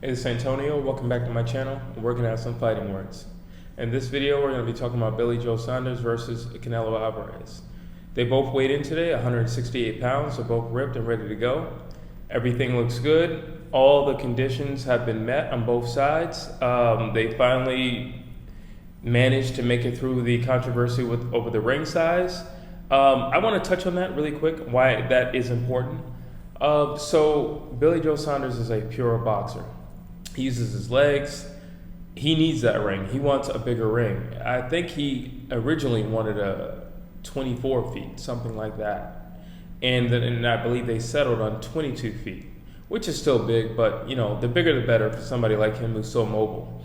It's Antonio. Welcome back to my channel. We're going to have some fighting words. In this video, we're going to be talking about Billy Joe Saunders versus Canelo Alvarez. They both weighed in today, 168 pounds. They're both ripped and ready to go. Everything looks good. All the conditions have been met on both sides. They finally managed to make it through the controversy over the ring size. I want to touch on that really quick, why that is important. So Billy Joe Saunders is a pure boxer. He uses his legs. He needs that ring. He wants a bigger ring. I think he originally wanted a 24 feet, something like that. And I believe they settled on 22 feet, which is still big, but you know, the bigger the better for somebody like him who's so mobile.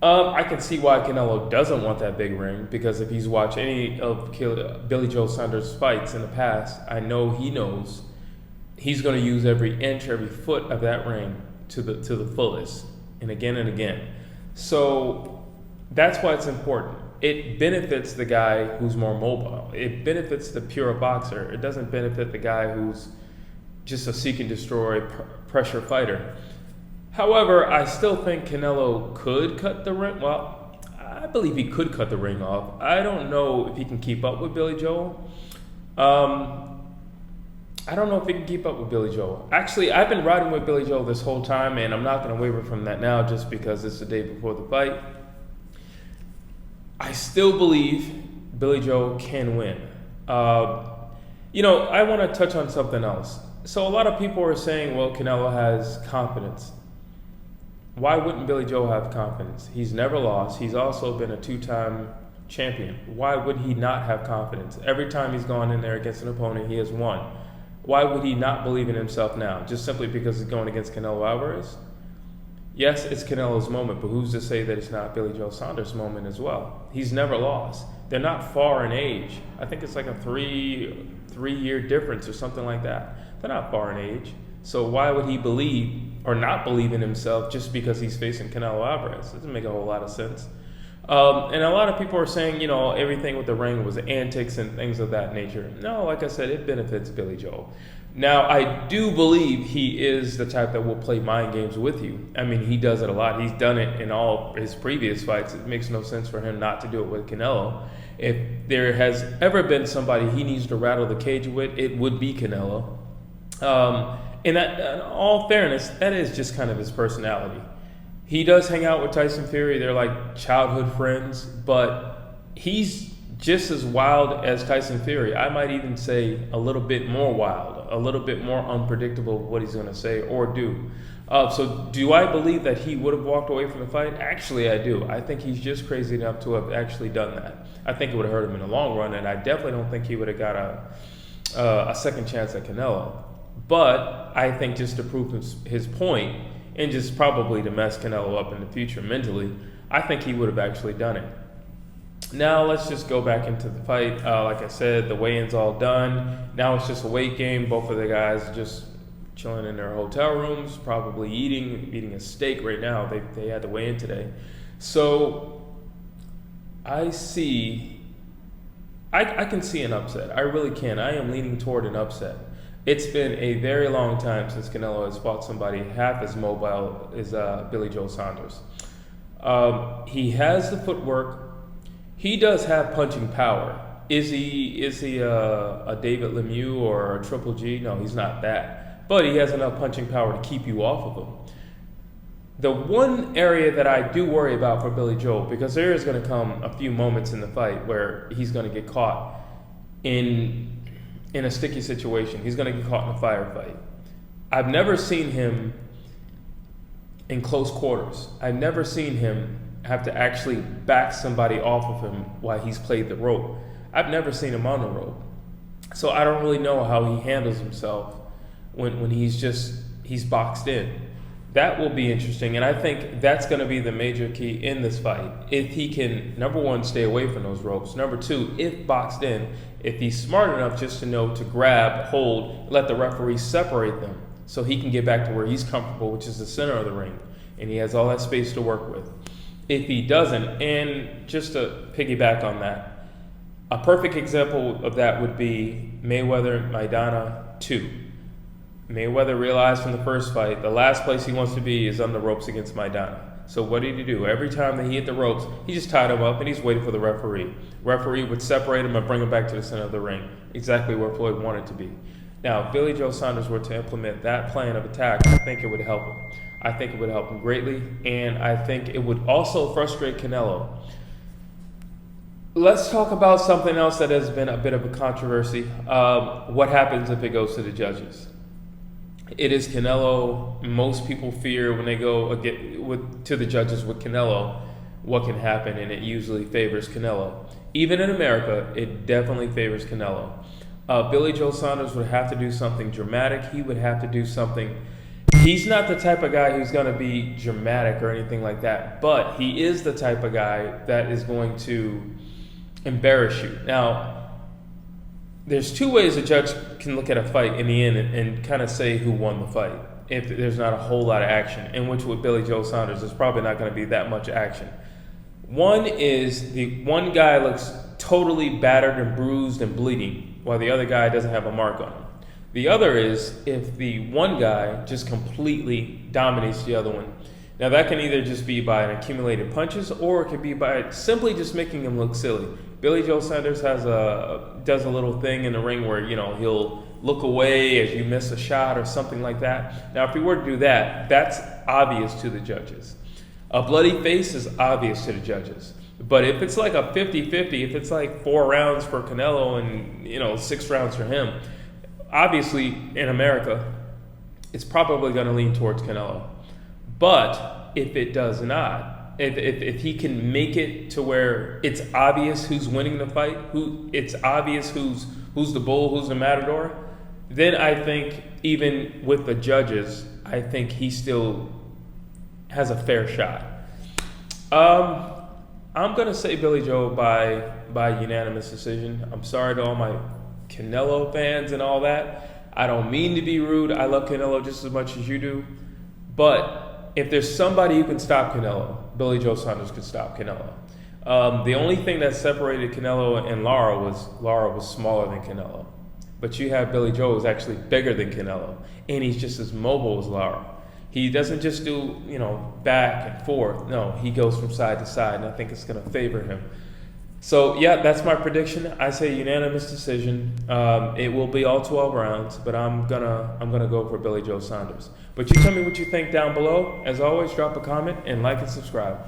I can see why Canelo doesn't want that big ring, because if he's watched any of Billy Joe Saunders' fights in the past, I know he knows he's going to use every inch, every foot of that ring to the fullest, and again. So that's why it's important. It benefits the guy who's more mobile. It benefits the pure boxer. It doesn't benefit the guy who's just a seek and destroy pressure fighter. However, I still think Canelo could cut the ring. Well, I believe he could cut the ring off. I don't know if he can keep up with Billy Joe. I don't know if he can keep up with Billy Joe. Actually, I've been riding with Billy Joe this whole time, and I'm not going to waver from that now just because it's the day before the fight. I still believe Billy Joe can win. I want to touch on something else. So a lot of people are saying, well, Canelo has confidence. Why wouldn't Billy Joe have confidence? He's never lost. He's also been a two-time champion. Why would he not have confidence? Every time he's gone in there against an opponent, he has won. Why would he not believe in himself now? Just simply because he's going against Canelo Alvarez? Yes, it's Canelo's moment, but who's to say that it's not Billy Joe Saunders' moment as well? He's never lost. They're not far in age. I think it's like a three-year difference or something like that. They're not far in age. So why would he believe or not believe in himself just because he's facing Canelo Alvarez? Doesn't make a whole lot of sense. And a lot of people are saying, everything with the ring was antics and things of that nature. No, like I said, it benefits Billy Joe. Now, I do believe he is the type that will play mind games with you. I mean, he does it a lot. He's done it in all his previous fights. It makes no sense for him not to do it with Canelo. If there has ever been somebody he needs to rattle the cage with, it would be Canelo. In all fairness, that is just kind of his personality. He does hang out with Tyson Fury. They're like childhood friends, but he's just as wild as Tyson Fury. I might even say a little bit more wild, a little bit more unpredictable what he's going to say or do. So do I believe that he would have walked away from the fight? Actually, I do. I think he's just crazy enough to have actually done that. I think it would have hurt him in the long run, and I definitely don't think he would have got a second chance at Canelo. But I think just to prove his point, and just probably to mess Canelo up in the future mentally, I think he would have actually done it. Now let's just go back into the fight. Like I said, the weigh-in's all done. Now it's just a weight game. Both of the guys are just chilling in their hotel rooms, probably eating a steak right now. They had the weigh-in today. So I can see an upset. I really can. I am leaning toward an upset. It's been a very long time since Canelo has fought somebody half as mobile as Billy Joe Saunders. He has the footwork. He does have punching power. Is he a David Lemieux or a Triple G? No, he's not that. But he has enough punching power to keep you off of him. The one area that I do worry about for Billy Joe, because there is going to come a few moments in the fight where he's going to get caught in a sticky situation. He's going to get caught in a firefight. I've never seen him in close quarters. I've never seen him have to actually back somebody off of him while he's played the rope. I've never seen him on the rope. So I don't really know how he handles himself when he's boxed in. That will be interesting, and I think that's going to be the major key in this fight. If he can, number one, stay away from those ropes. Number two, if boxed in, if he's smart enough just to know to grab, hold, let the referee separate them so he can get back to where he's comfortable, which is the center of the ring, and he has all that space to work with. If he doesn't, and just to piggyback on that, a perfect example of that would be Mayweather-Maidana 2. Mayweather realized from the first fight, the last place he wants to be is on the ropes against Maidana. So what did he do? Every time that he hit the ropes, he just tied him up and he's waiting for the referee. Referee would separate him and bring him back to the center of the ring, exactly where Floyd wanted to be. Now, if Billy Joe Saunders were to implement that plan of attack, I think it would help him. I think it would help him greatly, and I think it would also frustrate Canelo. Let's talk about something else that has been a bit of a controversy. What happens if it goes to the judges? It is Canelo. Most people fear when they go to the judges with Canelo, what can happen, and it usually favors Canelo. Even in America, it definitely favors Canelo. Billy Joe Saunders would have to do something dramatic. He would have to do something. He's not the type of guy who's going to be dramatic or anything like that, but he is the type of guy that is going to embarrass you. Now, there's two ways a judge can look at a fight in the end and kind of say who won the fight if there's not a whole lot of action, in which with Billy Joe Saunders, there's probably not going to be that much action. One is the one guy looks totally battered and bruised and bleeding, while the other guy doesn't have a mark on him. The other is if the one guy just completely dominates the other one. Now that can either just be by an accumulated punches, or it could be by simply just making him look silly. Billy Joe Saunders does a little thing in the ring where, he'll look away as you miss a shot or something like that. Now, if he were to do that, that's obvious to the judges. A bloody face is obvious to the judges. But if it's like a 50-50, if it's like 4 rounds for Canelo and, 6 rounds for him, obviously in America, it's probably going to lean towards Canelo. But if it does not, if he can make it to where it's obvious who's winning the fight, it's obvious who's the bull, who's the matador, then I think even with the judges, I think he still has a fair shot. I'm gonna say Billy Joe by unanimous decision. I'm sorry to all my Canelo fans and all that. I don't mean to be rude. I love Canelo just as much as you do, but if there's somebody who can stop Canelo, Billy Joe Saunders could stop Canelo. The only thing that separated Canelo and Lara was smaller than Canelo. But you have Billy Joe who's actually bigger than Canelo, and he's just as mobile as Lara. He doesn't just do, back and forth. No, he goes from side to side, and I think it's going to favor him. So, yeah, that's my prediction. I say unanimous decision. It will be all 12 rounds, but I'm gonna go for Billy Joe Saunders. But you tell me what you think down below. As always, drop a comment and like and subscribe.